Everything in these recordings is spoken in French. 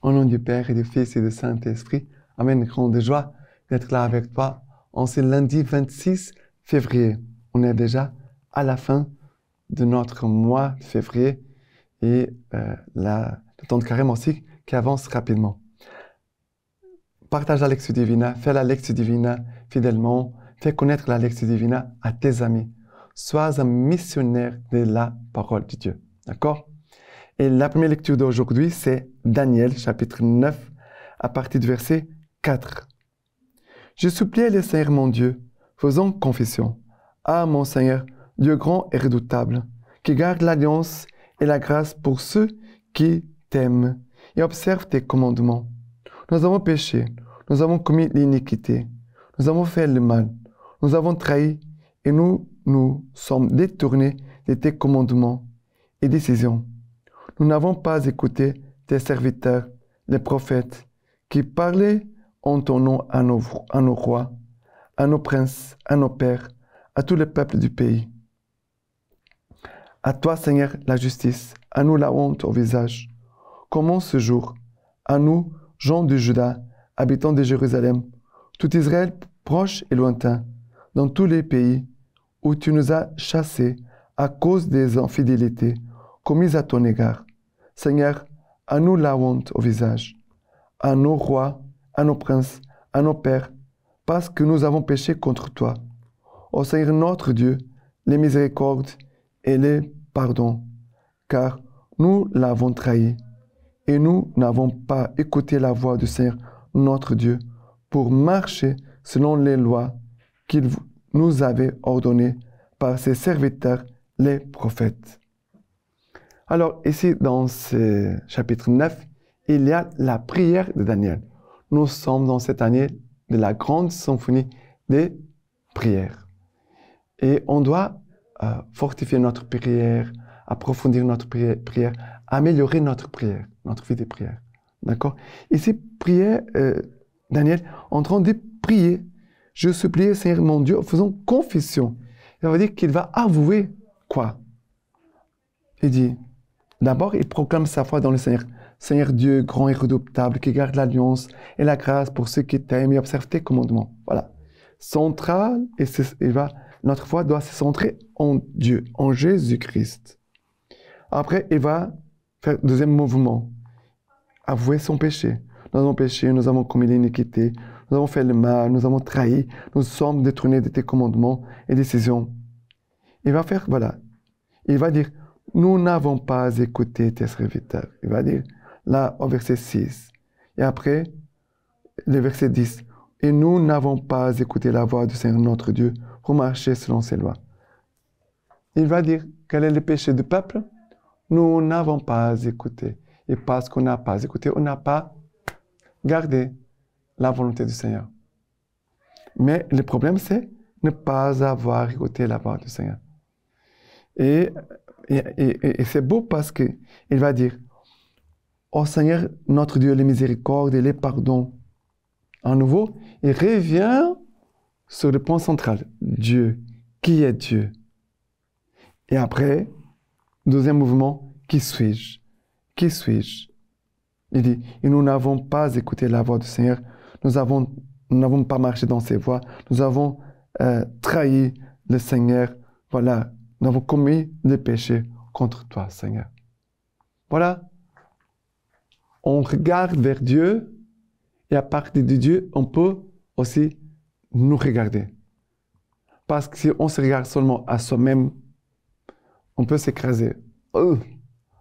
Au nom du Père et du Fils et du Saint-Esprit, Amen. Grand de joie d'être là avec toi en ce lundi 26 février. On est déjà à la fin de notre mois de février et le temps de carême aussi qui avance rapidement. Partage la lecture divina, fais la lecture divina fidèlement, fais connaître la lecture divina à tes amis. Sois un missionnaire de la parole de Dieu. D'accord? Et la première lecture d'aujourd'hui, c'est Daniel, chapitre 9, à partir du verset 4. Je suppliais le Seigneur mon Dieu, faisant confession. Ah, mon Seigneur, Dieu grand et redoutable, qui garde l'alliance et la grâce pour ceux qui t'aiment et observent tes commandements. Nous avons péché, nous avons commis l'iniquité, nous avons fait le mal, nous avons trahi et nous sommes détournés de tes commandements et décisions. Nous n'avons pas écouté tes serviteurs, les prophètes, qui parlaient en ton nom à nos rois, à nos princes, à nos pères, à tous les peuples du pays. À toi, Seigneur, la justice, à nous la honte au visage. Comment ce jour, à nous, gens de Juda, habitants de Jérusalem, tout Israël proche et lointain, dans tous les pays où tu nous as chassés à cause des infidélités commises à ton égard. Seigneur, à nous la honte au visage, à nos rois, à nos princes, à nos pères, parce que nous avons péché contre toi. Ô Seigneur notre Dieu, les miséricordes et les pardons, car nous l'avons trahi, et nous n'avons pas écouté la voix du Seigneur notre Dieu pour marcher selon les lois qu'il nous avait ordonnées par ses serviteurs, les prophètes. Alors, ici, dans ce chapitre 9, il y a la prière de Daniel. Nous sommes dans cette année de la grande symphonie des prières. Et on doit fortifier notre prière, approfondir notre prière, améliorer notre prière, notre vie de prière. D'accord? Ici, Daniel, en train de prier, je supplie, Seigneur mon Dieu, en faisant confession. Ça veut dire qu'il va avouer quoi? Il dit, d'abord, il proclame sa foi dans le Seigneur. Seigneur Dieu, grand et redoutable, qui garde l'alliance et la grâce pour ceux qui t'aiment et observent tes commandements. Voilà. Central, notre foi doit se centrer en Dieu, en Jésus-Christ. Après, il va faire le deuxième mouvement. Avouer son péché. Nous avons péché, nous avons commis l'iniquité, nous avons fait le mal, nous avons trahi, nous sommes détournés de tes commandements et décisions. Il va faire, voilà. Il va dire, nous n'avons pas écouté tes serviteurs. Il va dire, là, au verset 6. Et après, le verset 10. Et nous n'avons pas écouté la voix du Seigneur notre Dieu pour marcher selon ses lois. Il va dire, quel est le péché du peuple? Nous n'avons pas écouté. Et parce qu'on n'a pas écouté, on n'a pas gardé la volonté du Seigneur. Mais le problème, c'est ne pas avoir écouté la voix du Seigneur. Et c'est beau parce qu'il va dire, ô Seigneur, notre Dieu, les miséricordes et les pardons. À nouveau, il revient sur le point central. Dieu. Qui est Dieu? Et après, deuxième mouvement, qui suis-je? Qui suis-je? Il dit, et nous n'avons pas écouté la voix du Seigneur. Nous n'avons pas marché dans ses voies. Nous avons trahi le Seigneur. Voilà. Nous avons commis des péchés contre toi, Seigneur. Voilà. On regarde vers Dieu et à partir de Dieu, on peut aussi nous regarder. Parce que si on se regarde seulement à soi-même, on peut s'écraser.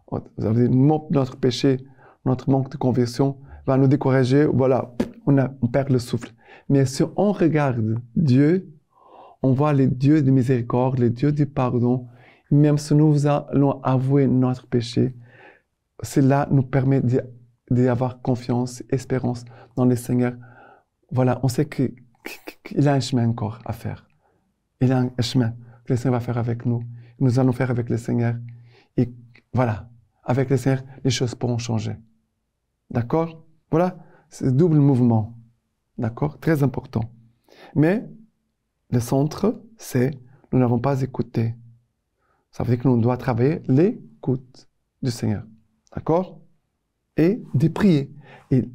Notre péché, notre manque de conversion va nous décourager. Voilà, on perd le souffle. Mais si on regarde Dieu, on voit les dieux de miséricorde, les dieux du pardon. Même si nous allons avouer notre péché, cela nous permet d'avoir confiance, espérance dans le Seigneur. Voilà, on sait qu'il a un chemin encore à faire. Il a un chemin que le Seigneur va faire avec nous. Nous allons faire avec le Seigneur. Et voilà, avec le Seigneur, les choses pourront changer. D'accord? Voilà, c'est le double mouvement. D'accord? Très important. Mais le centre, c'est nous n'avons pas écouté. Ça veut dire que nous devons travailler l'écoute du Seigneur. D'accord? et de prier. Et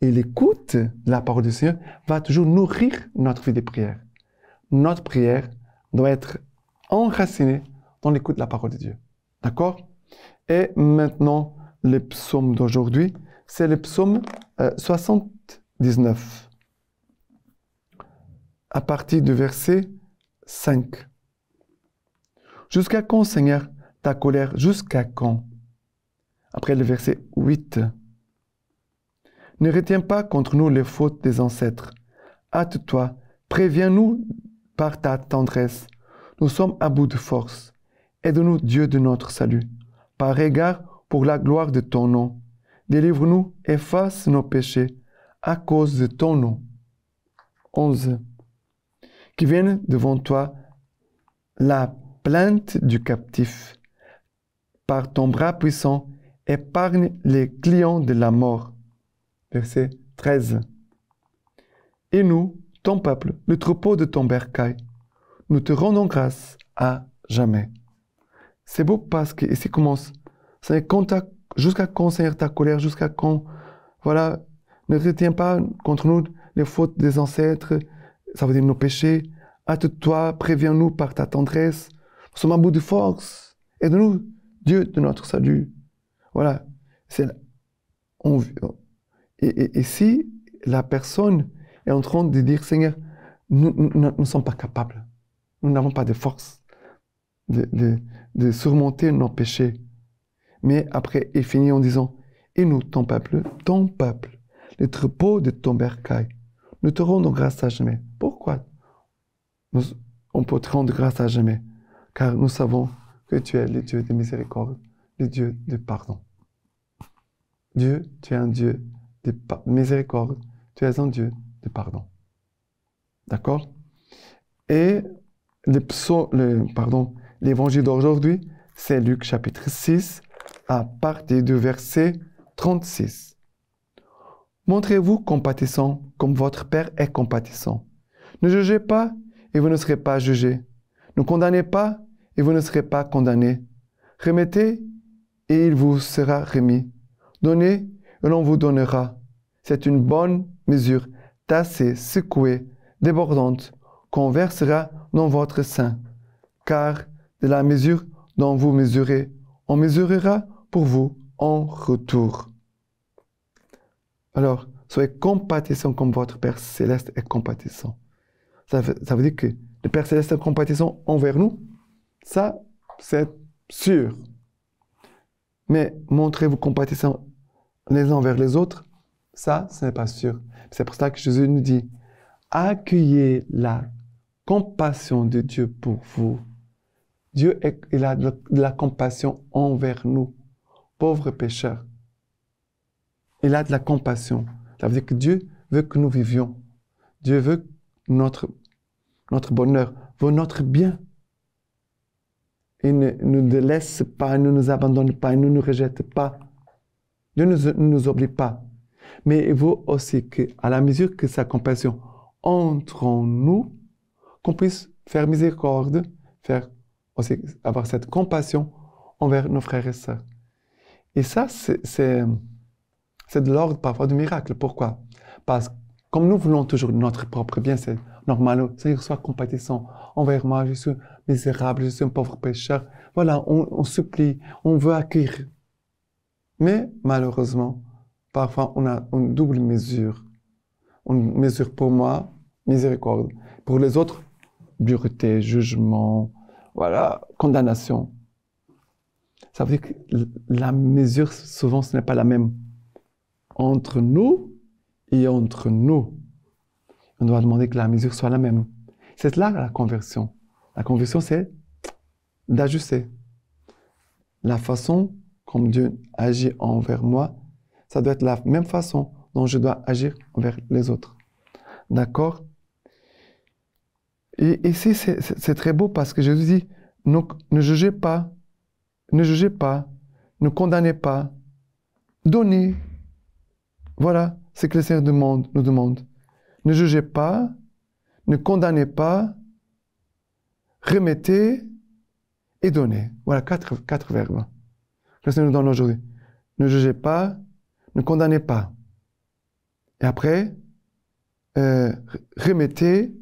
l'écoute de la parole du Seigneur va toujours nourrir notre vie de prière. Notre prière doit être enracinée dans l'écoute de la parole de Dieu. D'accord? Et maintenant, le psaume d'aujourd'hui, c'est le psaume 79. À partir du verset 5. Jusqu'à quand, Seigneur, ta colère, jusqu'à quand? Après le verset 8. Ne retiens pas contre nous les fautes des ancêtres. Hâte-toi, préviens-nous par ta tendresse. Nous sommes à bout de force. Aide-nous, Dieu de notre salut. Par égard pour la gloire de ton nom. Délivre-nous, efface nos péchés à cause de ton nom. 11. Qui vienne devant toi la plainte du captif. Par ton bras puissant, épargne les clients de la mort. Verset 13. Et nous, ton peuple, le troupeau de ton bercail, nous te rendons grâce à jamais. C'est beau parce que ici commence. Jusqu'à quand, Seigneur, ta colère, jusqu'à quand, voilà, ne retiens pas contre nous les fautes des ancêtres, ça veut dire nos péchés. Hâte-toi, préviens-nous par ta tendresse. Nous sommes à bout de force. Aide-nous, Dieu de notre salut. Voilà. Et si la personne est en train de dire, Seigneur, nous ne sommes pas capables. Nous n'avons pas de force de surmonter nos péchés. Mais après, il finit en disant, et nous, ton peuple, le troupeau de ton bercail, nous te rendons grâce à jamais. Pourquoi on peut te rendre grâce à jamais? Car nous savons que tu es le Dieu de miséricorde, le Dieu de pardon. Dieu, tu es un Dieu de miséricorde, tu es un Dieu de pardon. D'accord? Et l'évangile d'aujourd'hui, c'est Luc chapitre 6, à partir du verset 36. Montrez-vous compatissant comme votre Père est compatissant. Ne jugez pas et vous ne serez pas jugés. Ne condamnez pas et vous ne serez pas condamnés. Remettez et il vous sera remis. Donnez et l'on vous donnera. C'est une bonne mesure, tassée, secouée, débordante, qu'on versera dans votre sein. Car de la mesure dont vous mesurez, on mesurera pour vous en retour. Alors, soyez compatissants comme votre Père Céleste est compatissant. Ça veut dire que le Père Céleste est compatissant envers nous. Ça, c'est sûr. Mais montrez-vous compatissants les uns envers les autres. Ça, ce n'est pas sûr. C'est pour ça que Jésus nous dit, accueillez la compassion de Dieu pour vous. Dieu, il a de la compassion envers nous, pauvres pécheurs. Il a de la compassion. Ça veut dire que Dieu veut que nous vivions. Dieu veut notre bonheur, veut notre bien. Il ne nous laisse pas, il ne nous abandonne pas, il ne nous rejette pas. Dieu ne nous oublie pas. Mais il veut aussi qu'à la mesure que sa compassion entre en nous, qu'on puisse faire miséricorde, avoir cette compassion envers nos frères et sœurs. Et ça, c'est de l'ordre parfois du miracle. Pourquoi? Parce que comme nous voulons toujours notre propre bien, c'est normal, Seigneur, sois compatissant envers moi, je suis misérable, je suis un pauvre pécheur. Voilà, on supplie, on veut accueillir. Mais malheureusement, parfois on a une double mesure. Une mesure pour moi, miséricorde. Pour les autres, dureté, jugement, voilà, condamnation. Ça veut dire que la mesure, souvent, ce n'est pas la même entre nous et entre nous. On doit demander que la mesure soit la même. C'est là la conversion. La conversion, c'est d'ajuster. La façon comme Dieu agit envers moi, ça doit être la même façon dont je dois agir envers les autres. D'accord? Et ici, c'est très beau parce que Jésus dit, ne jugez pas, ne condamnez pas, donnez. Voilà ce que le Seigneur nous demande. Ne jugez pas, ne condamnez pas, remettez et donnez. Voilà quatre verbes que le Seigneur nous donne aujourd'hui. Ne jugez pas, ne condamnez pas. Et après, remettez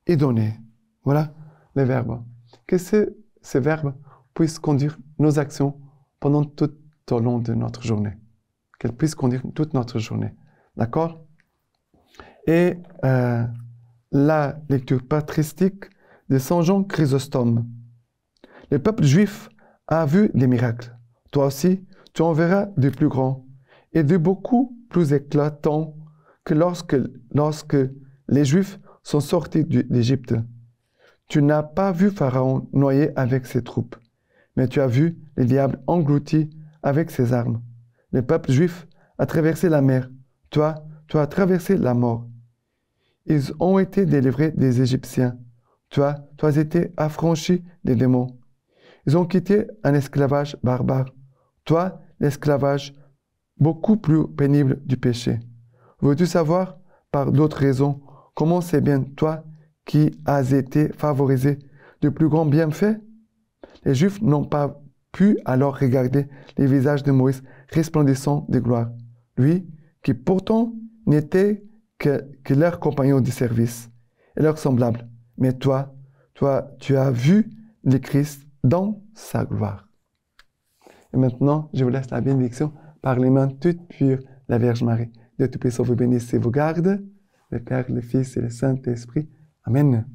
et donnez. Voilà les verbes. Que ces verbes puissent conduire nos actions pendant tout au long de notre journée. Qu'elles puissent conduire toute notre journée. D'accord? Et la lecture patristique de Saint Jean Chrysostome. Le peuple juif a vu des miracles. Toi aussi, tu en verras de plus grands et de beaucoup plus éclatants que lorsque les Juifs sont sortis d'Égypte. Tu n'as pas vu Pharaon noyé avec ses troupes, mais tu as vu le diable englouti avec ses armes. Le peuple juif a traversé la mer. Toi, tu as traversé la mort. Ils ont été délivrés des Égyptiens. Toi, tu as été affranchi des démons. Ils ont quitté un esclavage barbare. Toi, l'esclavage beaucoup plus pénible du péché. Veux-tu savoir, par d'autres raisons, comment c'est bien toi qui as été favorisé de plus grands bienfaits? Les Juifs n'ont pas pu alors regarder les visages de Moïse resplendissants de gloire, lui qui pourtant n'était que leur compagnon de service et leur semblable. Mais toi, tu as vu le Christ dans sa gloire. Et maintenant, je vous laisse la bénédiction par les mains toutes pures de la Vierge Marie. Dieu Tout-Puissant vous bénisse et vous garde, le Père, le Fils et le Saint-Esprit. Amen.